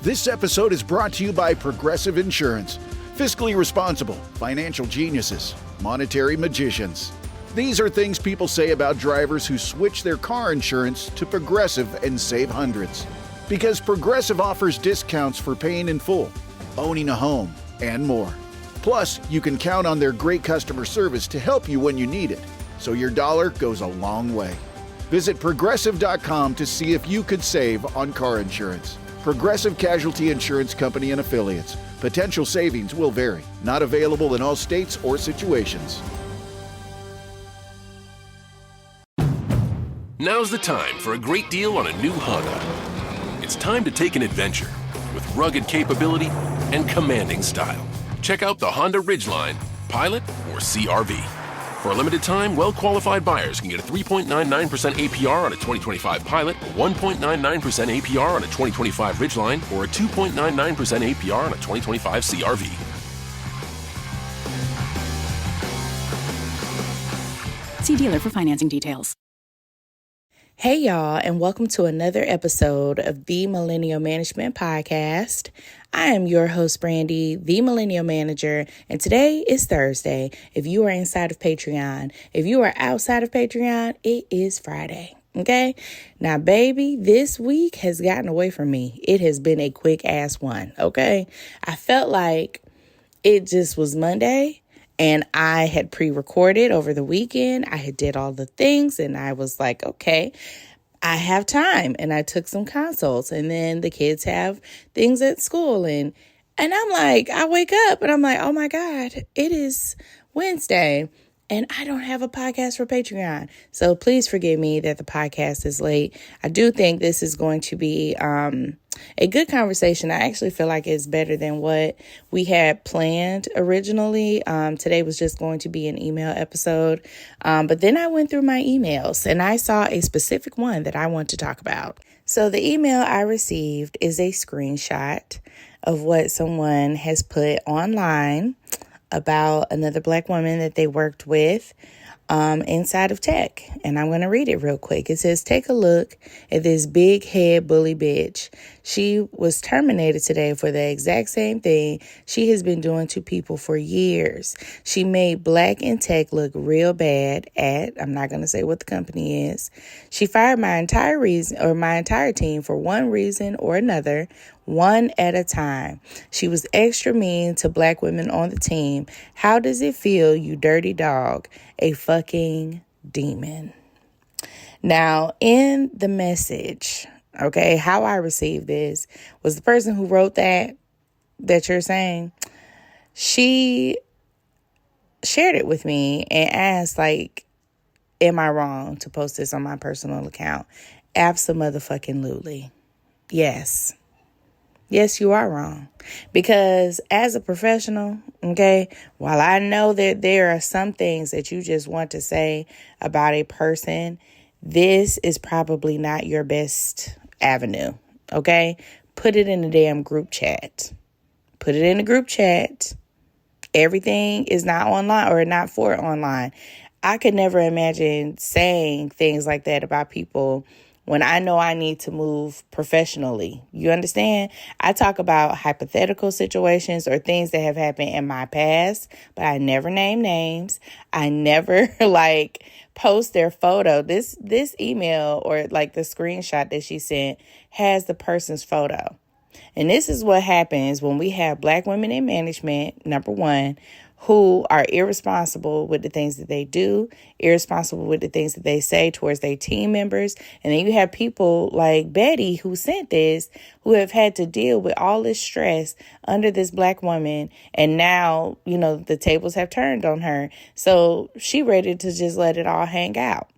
This episode is brought to you by Progressive Insurance. Fiscally responsible, financial geniuses, monetary magicians. These are things people say about drivers who switch their car insurance to Progressive and save hundreds. Because Progressive offers discounts for paying in full, owning a home, and more. Plus, you can count on their great customer service to help you when you need it, so your dollar goes a long way. Visit Progressive.com to see if you could save on car insurance. Progressive Casualty Insurance Company and Affiliates. Potential savings will vary. Not available in all states or situations. Now's the time for a great deal on a new Honda. It's time to take an adventure with rugged capability and commanding style. Check out the Honda Ridgeline, Pilot, or CR-V. For a limited time, well-qualified buyers can get a 3.99% APR on a 2025 Pilot, 1.99% APR on a 2025 Ridgeline, or a 2.99% APR on a 2025 CR-V. See dealer for financing details. Hey, y'all, and welcome to another episode of the Millennial Management Podcast. I am your host, Brandy, the Millennial Manager, and today is Thursday. If you are inside of Patreon, if you are outside of Patreon, it is Friday. Okay? Now, baby, this week has gotten away from me. It has been a quick ass one. Okay? I felt like it just was Monday. And I had pre-recorded over the weekend. I had did all the things and I was like, okay, I have time. And I took some consults and then the kids have things at school. And I'm like, I wake up and I'm like, oh my God, it is Wednesday. And I don't have a podcast for Patreon. So please forgive me that the podcast is late. I do think this is going to be a good conversation. I actually feel like it's better than what we had planned originally. Today was just going to be an email episode. But then I went through my emails and I saw a specific one that I want to talk about. So the email I received is a screenshot of what someone has put online about another Black woman that they worked with inside of tech. And I'm going to read it real quick. It says, take a look at this big head bully bitch. She was terminated today for the exact same thing she has been doing to people for years. She made Black in tech look real bad at, I'm not going to say what the company is. She fired my entire team for one reason or another, one at a time. She was extra mean to Black women on the team. How does it feel, you dirty dog? A fucking demon. Now, in the message, okay, how I received this was the person who wrote that you're saying, she shared it with me and asked, like, am I wrong to post this on my personal account? Abso-motherfucking-lutely. Yes. Yes, you are wrong. Because as a professional, okay, while I know that there are some things that you just want to say about a person, this is probably not your best avenue, okay? Put it in the damn group chat. Put it in the group chat. Everything is not online or not for online. I could never imagine saying things like that about people when I know I need to move professionally. You understand? I talk about hypothetical situations or things that have happened in my past, but I never name names. I never post their photo. This email or the screenshot that she sent has the person's photo. And this is what happens when we have Black women in management, number one, who are irresponsible with the things that they do, irresponsible with the things that they say towards their team members. And then you have people like Betty who sent this, who have had to deal with all this stress under this Black woman. And now, the tables have turned on her. So she ready to just let it all hang out.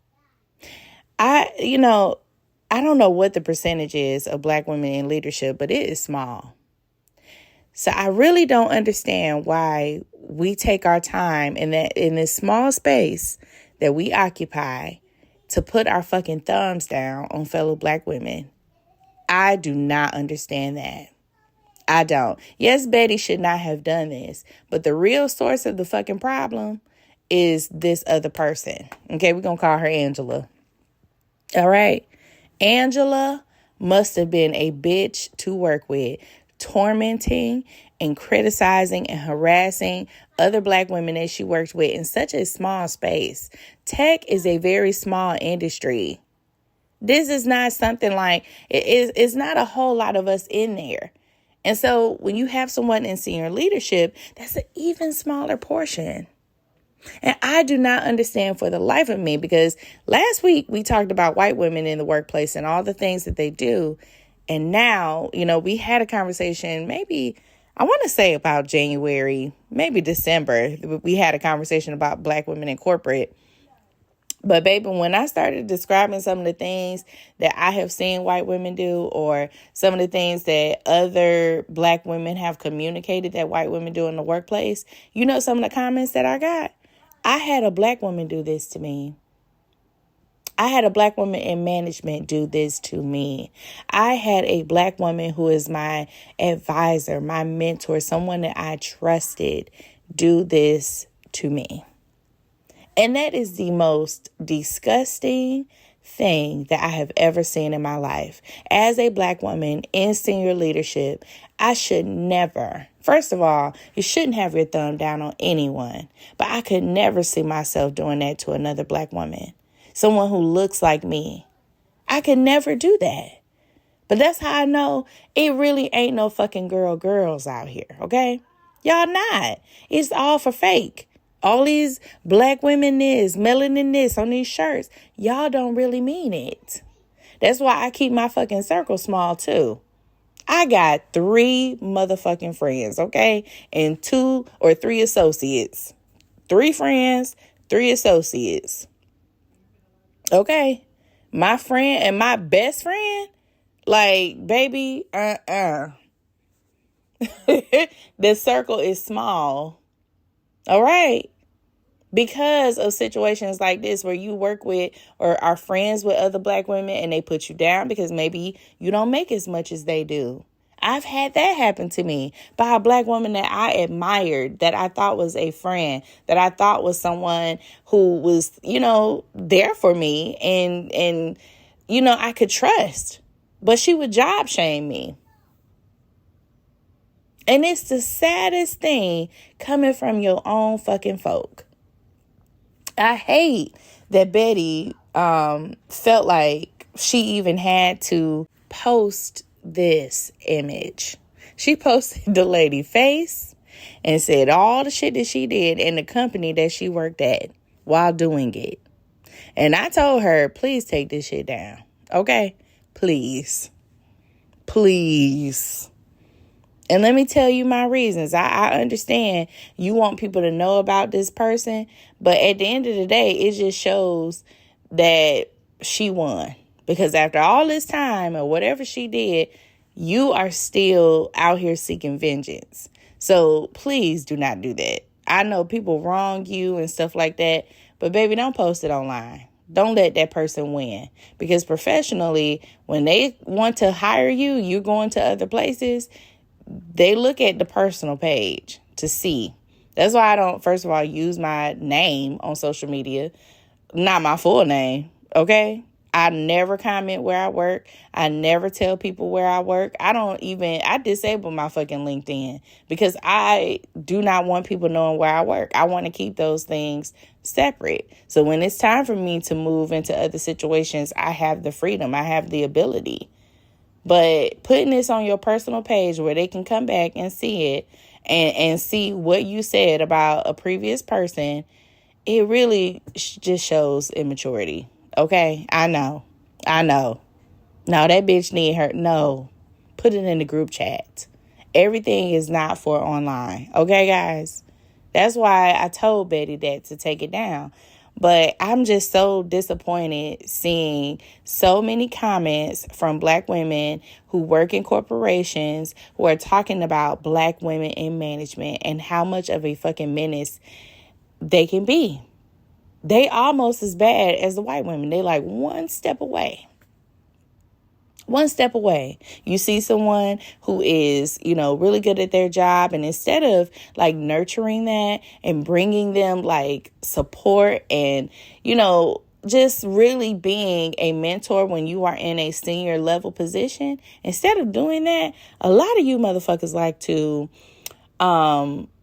I don't know what the percentage is of Black women in leadership, but it is small. So I really don't understand why we take our time in this small space that we occupy to put our fucking thumbs down on fellow Black women. I do not understand that. I don't. Yes, Betty should not have done this, but the real source of the fucking problem is this other person. Okay, we're going to call her Angela. All right. Angela, must have been a bitch to work with, tormenting and criticizing and harassing other Black women that she worked with in such a small space. Tech is a very small industry. This is not something like, it's not a whole lot of us in there. And so when you have someone in senior leadership, that's an even smaller portion. And I do not understand for the life of me, because last week we talked about white women in the workplace and all the things that they do. And now, we had a conversation, maybe, I want to say about January, maybe December, we had a conversation about Black women in corporate. But baby, when I started describing some of the things that I have seen white women do, or some of the things that other Black women have communicated that white women do in the workplace, some of the comments that I got? I had a Black woman do this to me. I had a Black woman in management do this to me. I had a Black woman who is my advisor, my mentor, someone that I trusted, do this to me. And that is the most disgusting thing that I have ever seen in my life. As a Black woman in senior leadership, I should never, first of all, you shouldn't have your thumb down on anyone. But I could never see myself doing that to another Black woman, someone who looks like me. I could never do that. But that's how I know it really ain't no fucking girls out here, okay? Y'all not. It's all for fake. All these Black women this, melanin this on these shirts, y'all don't really mean it. That's why I keep my fucking circle small too. I got 3 motherfucking friends, okay? And 2 or 3 associates. 3 friends, 3 associates. Okay? My friend and my best friend, like, baby, The circle is small. All right. Because of situations like this where you work with or are friends with other Black women and they put you down because maybe you don't make as much as they do. I've had that happen to me by a Black woman that I admired, that I thought was a friend, that I thought was someone who was, there for me and I could trust. But she would job shame me. And it's the saddest thing coming from your own fucking folk. I hate that Betty felt like she even had to post this image. She posted the lady face and said all the shit that she did in the company that she worked at while doing it. And I told her, please take this shit down. Okay? Please. Please. And let me tell you my reasons. I understand you want people to know about this person, but at the end of the day, it just shows that she won. Because after all this time or whatever she did, you are still out here seeking vengeance. So please do not do that. I know people wrong you and stuff like that, but baby, don't post it online. Don't let that person win. Because professionally, when they want to hire you, you're going to other places, they look at the personal page to see. That's why I don't, first of all, use my name on social media. Not my full name, okay? I never comment where I work. I never tell people where I work. I disable my fucking LinkedIn because I do not want people knowing where I work. I want to keep those things separate. So when it's time for me to move into other situations, I have the freedom. I have the ability. But putting this on your personal page where they can come back and see it and see what you said about a previous person, it really just shows immaturity. Okay? I know. No, that bitch need her. No. Put it in the group chat. Everything is not for online. Okay, guys? That's why I told Betty that to take it down. But I'm just so disappointed seeing so many comments from Black women who work in corporations who are talking about Black women in management and how much of a fucking menace they can be. They almost as bad as the white women. They like one step away. One step away. You see someone who is, really good at their job. And instead of like nurturing that and bringing them like support and, just really being a mentor when you are in a senior level position, instead of doing that, a lot of you motherfuckers like to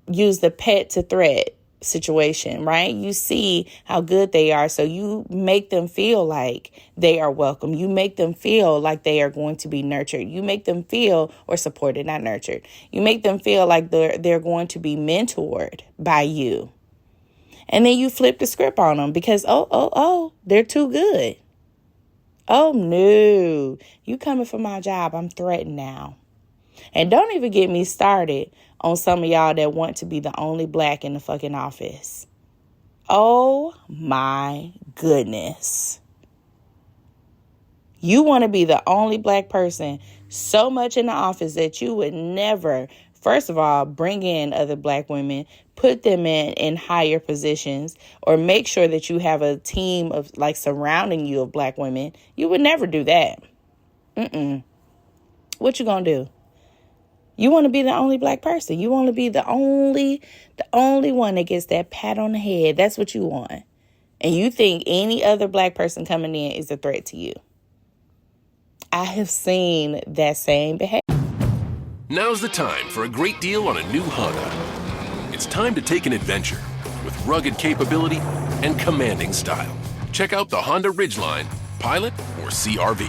use the pet to threat situation, right? You see how good they are, so you make them feel like they are welcome. You make them feel like they are going to be nurtured. You make them feel, or supported, not nurtured. You make them feel like they're going to be mentored by you. And then you flip the script on them because, they're too good. Oh, no, you coming for my job. I'm threatened now. And don't even get me started on some of y'all that want to be the only black in the fucking office. Oh, my goodness. You want to be the only black person so much in the office that you would never, first of all, bring in other black women, put them in higher positions, or make sure that you have a team of surrounding you of black women. You would never do that. What you gonna do? You want to be the only black person. You want to be the only one that gets that pat on the head. That's what you want. And you think any other black person coming in is a threat to you. I have seen that same behavior. Now's the time for a great deal on a new Honda. It's time to take an adventure with rugged capability and commanding style. Check out the Honda Ridgeline, Pilot, or CR-V.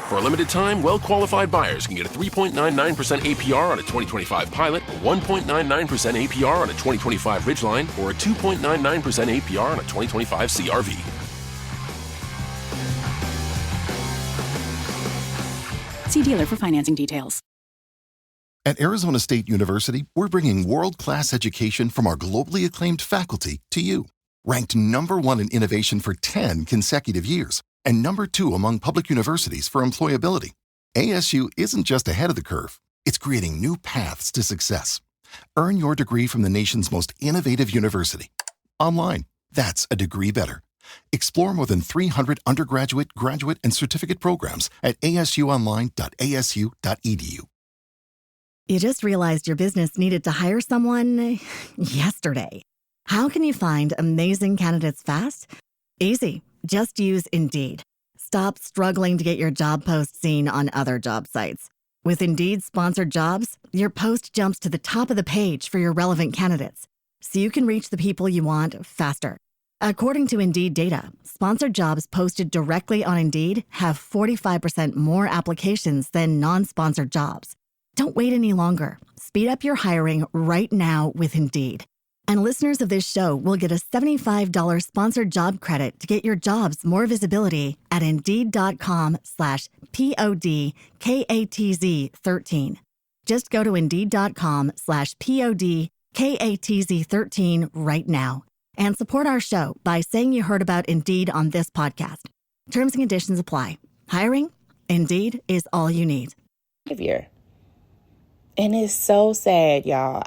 For a limited time, well-qualified buyers can get a 3.99% APR on a 2025 Pilot, a 1.99% APR on a 2025 Ridgeline, or a 2.99% APR on a 2025 CR-V. See dealer for financing details. At Arizona State University, we're bringing world-class education from our globally acclaimed faculty to you. Ranked #1 in innovation for 10 consecutive years and #2 among public universities for employability. ASU isn't just ahead of the curve, it's creating new paths to success. Earn your degree from the nation's most innovative university. Online, that's a degree better. Explore more than 300 undergraduate, graduate, and certificate programs at asuonline.asu.edu. You just realized your business needed to hire someone yesterday. How can you find amazing candidates fast? Easy. Just use Indeed. Stop struggling to get your job post seen on other job sites. With Indeed sponsored jobs, your post jumps to the top of the page for your relevant candidates, so you can reach the people you want faster. According to Indeed data, sponsored jobs posted directly on Indeed have 45% more applications than non-sponsored jobs. Don't wait any longer. Speed up your hiring right now with Indeed. And listeners of this show will get a $75 sponsored job credit to get your jobs more visibility at Indeed.com/PODKATZ13. Just go to Indeed.com/PODKATZ13 right now and support our show by saying you heard about Indeed on this podcast. Terms and conditions apply. Hiring? Indeed is all you need. And it's so sad, y'all.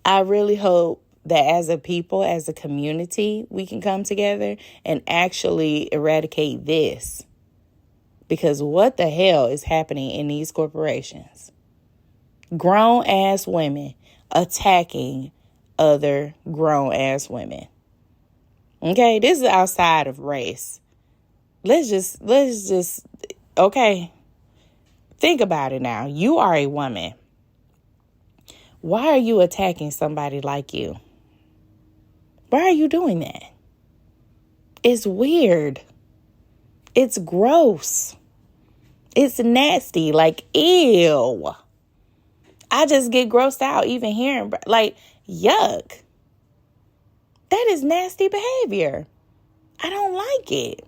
I really hope that as a people, as a community, we can come together and actually eradicate this. Because what the hell is happening in these corporations? Grown-ass women attacking other grown-ass women. Okay, this is outside of race. Let's just, okay. Think about it now. You are a woman. Why are you attacking somebody like you? Why are you doing that? It's weird. It's gross. It's nasty. Like, ew. I just get grossed out even hearing, yuck. That is nasty behavior. I don't like it.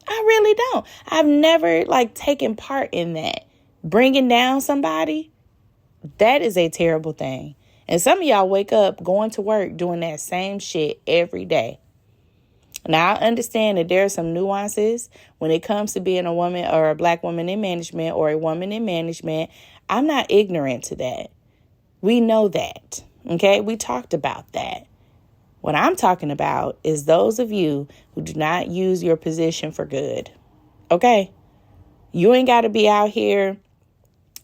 I really don't. I've never, taken part in that. Bringing down somebody, that is a terrible thing. And some of y'all wake up going to work doing that same shit every day. Now, I understand that there are some nuances when it comes to being a woman or a black woman in management or a woman in management. I'm not ignorant to that. We know that. Okay? We talked about that. What I'm talking about is those of you who do not use your position for good. Okay? You ain't got to be out here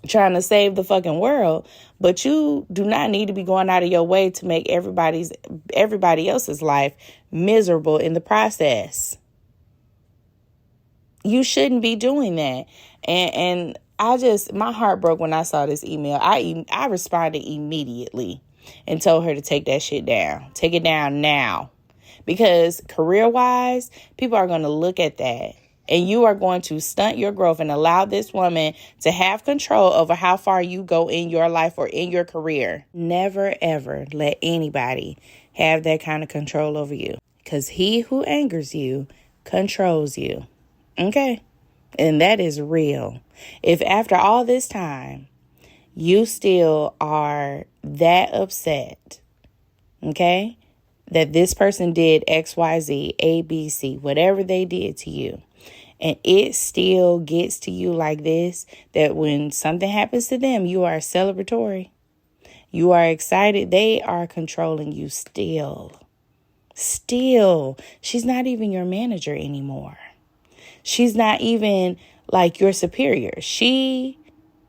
trying to save the fucking world, but you do not need to be going out of your way to make everybody else's life miserable in the process. You shouldn't be doing that. And my heart broke when I saw this email. I responded immediately and told her to take that shit down. Take it down now. Because career-wise, people are going to look at that. And you are going to stunt your growth and allow this woman to have control over how far you go in your life or in your career. Never, ever let anybody have that kind of control over you. Because he who angers you controls you. Okay? And that is real. If after all this time, you still are that upset, okay, that this person did X, Y, Z, A, B, C, whatever they did to you, and it still gets to you like this, that when something happens to them, you are celebratory. You are excited. They are controlling you still. Still. She's not even your manager anymore. She's not even like your superior. She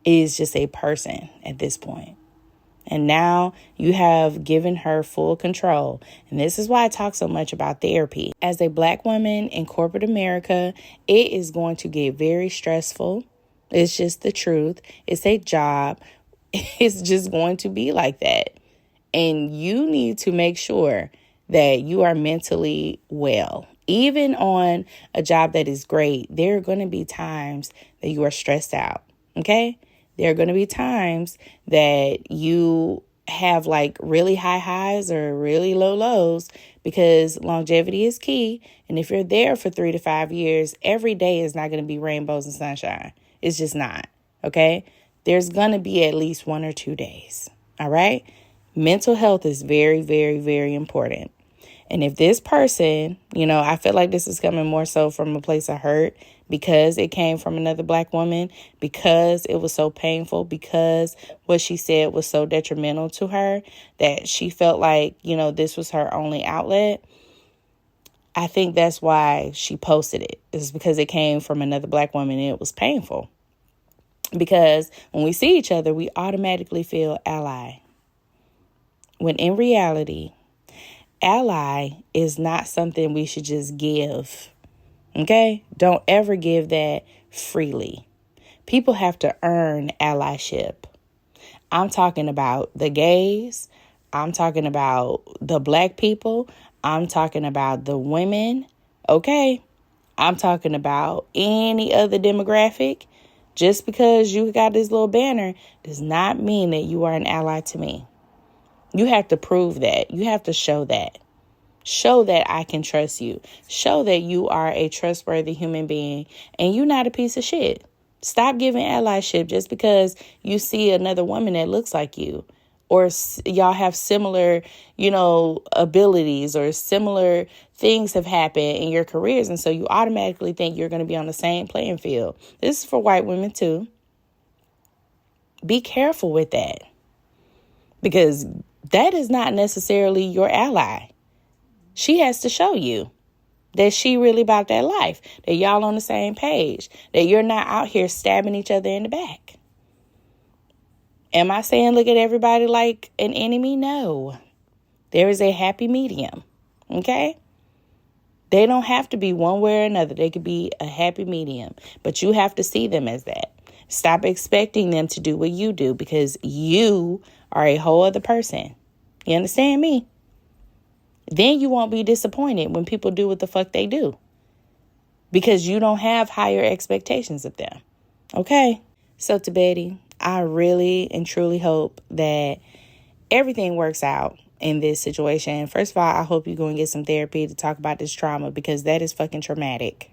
is just a person at this point. And now you have given her full control. And this is why I talk so much about therapy. As a Black woman in corporate America, it is going to get very stressful. It's just the truth. It's a job. It's just going to be like that. And you need to make sure that you are mentally well. Even on a job that is great, there are going to be times that you are stressed out. Okay? There are going to be times that you have like really high highs or really low lows, because longevity is key. And if you're there for 3 to 5 years, every day is not going to be rainbows and sunshine. It's just not. Okay. There's going to be at least 1 or 2 days. All right. Mental health is very, very, very important. And if this person, I feel like this is coming more so from a place of hurt, because it came from another Black woman, because it was so painful, because what she said was so detrimental to her that she felt like, this was her only outlet. I think that's why she posted it. It's because it came from another Black woman and it was painful. Because when we see each other, we automatically feel ally. When in reality, ally is not something we should just give. Okay? Don't ever give that freely. People have to earn allyship. I'm talking about the gays. I'm talking about the Black people. I'm talking about the women. Okay? I'm talking about any other demographic. Just because you got this little banner does not mean that you are an ally to me. You have to prove that. You have to show that. Show that I can trust you. Show that you are a trustworthy human being and you're not a piece of shit. Stop giving allyship just because you see another woman that looks like you, or y'all have similar, abilities, or similar things have happened in your careers. And so you automatically think you're going to be on the same playing field. This is for white women too. Be careful with that, because that is not necessarily your ally. She has to show you that she really about that life, that y'all on the same page, that you're not out here stabbing each other in the back. Am I saying look at everybody like an enemy? No. There is a happy medium, okay? They don't have to be one way or another. They could be a happy medium, but you have to see them as that. Stop expecting them to do what you do, because you are a whole other person. You understand me? Then you won't be disappointed when people do what the fuck they do, because you don't have higher expectations of them. Okay? So to Betty, I really and truly hope that everything works out in this situation. First of all, I hope you go and get some therapy to talk about this trauma, because that is fucking traumatic.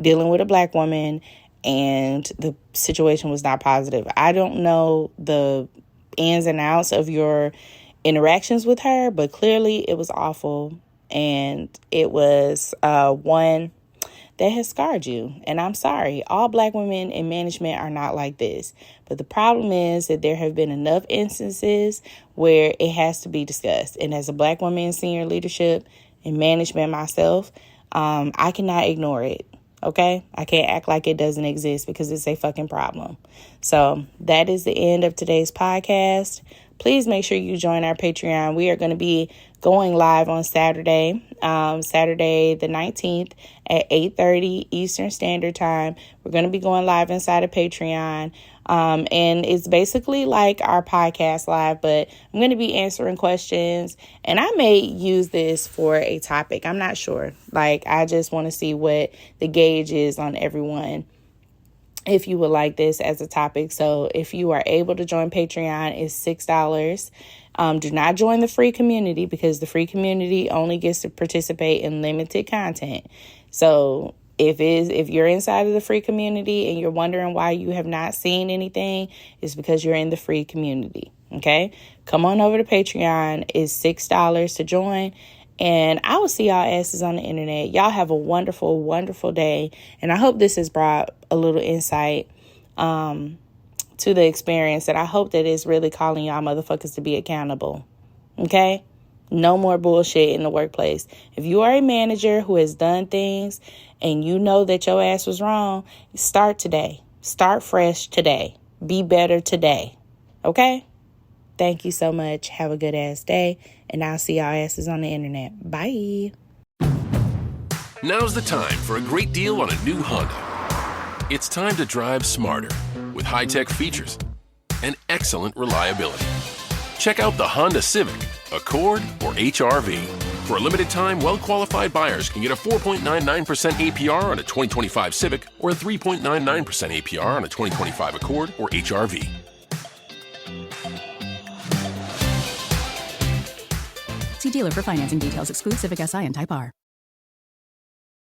Dealing with a Black woman and the situation was not positive. I don't know the ins and outs of your interactions with her, but clearly it was awful, and it was one that has scarred you. And I'm sorry, all Black women in management are not like this, but the problem is that there have been enough instances where it has to be discussed. And as a Black woman in senior leadership and management myself, I cannot ignore it. Okay? I can't act like it doesn't exist because it's a fucking problem. So that is the end of today's podcast. Please make sure you join our Patreon. We are going to be going live on Saturday, Saturday the 19th at 8:30 Eastern Standard Time. We're going to be going live inside of Patreon. And it's basically like our podcast live, but I'm going to be answering questions, and I may use this for a topic. I'm not sure. Like, I just want to see what the gauge is on everyone, if you would like this as a topic. So if you are able to join Patreon, it's $6. Do not join the free community, because the free community only gets to participate in limited content. So if you're inside of the free community and you're wondering why you have not seen anything, it's because you're in the free community. Okay, come on over to Patreon. It's $6 to join. And I will see y'all asses on the internet. Y'all have a wonderful, wonderful day. And I hope this has brought a little insight to the experience. And I hope that it's really calling y'all motherfuckers to be accountable. Okay? No more bullshit in the workplace. If you are a manager who has done things and you know that your ass was wrong, start today. Start fresh today. Be better today. Okay? Thank you so much. Have a good ass day. And I'll see y'all asses on the internet. Bye. Now's the time for a great deal on a new Honda. It's time to drive smarter with high-tech features and excellent reliability. Check out the Honda Civic, Accord, or HR-V. For a limited time, well-qualified buyers can get a 4.99% APR on a 2025 Civic or a 3.99% APR on a 2025 Accord or HR-V. See dealer for financing details. Exclude Civic Si and Type R.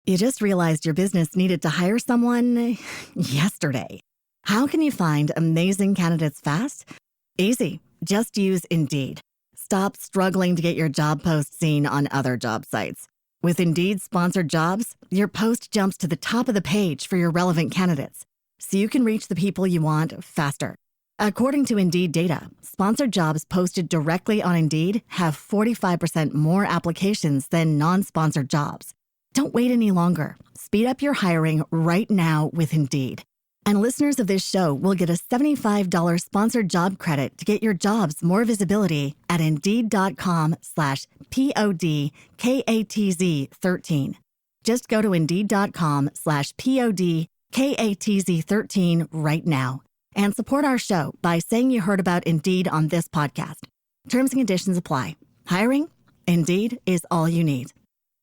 You just realized your business needed to hire someone yesterday. How can you find amazing candidates fast? Easy. Just use Indeed. Stop struggling to get your job post seen on other job sites. With Indeed sponsored jobs, your post jumps to the top of the page for your relevant candidates, so you can reach the people you want faster. According to Indeed data, sponsored jobs posted directly on Indeed have 45% more applications than non-sponsored jobs. Don't wait any longer. Speed up your hiring right now with Indeed. And listeners of this show will get a $75 sponsored job credit to get your jobs more visibility at Indeed.com/PODKATZ13. Just go to Indeed.com/PODKATZ13 right now and support our show by saying you heard about Indeed on this podcast. Terms and conditions apply. Hiring? Indeed is all you need.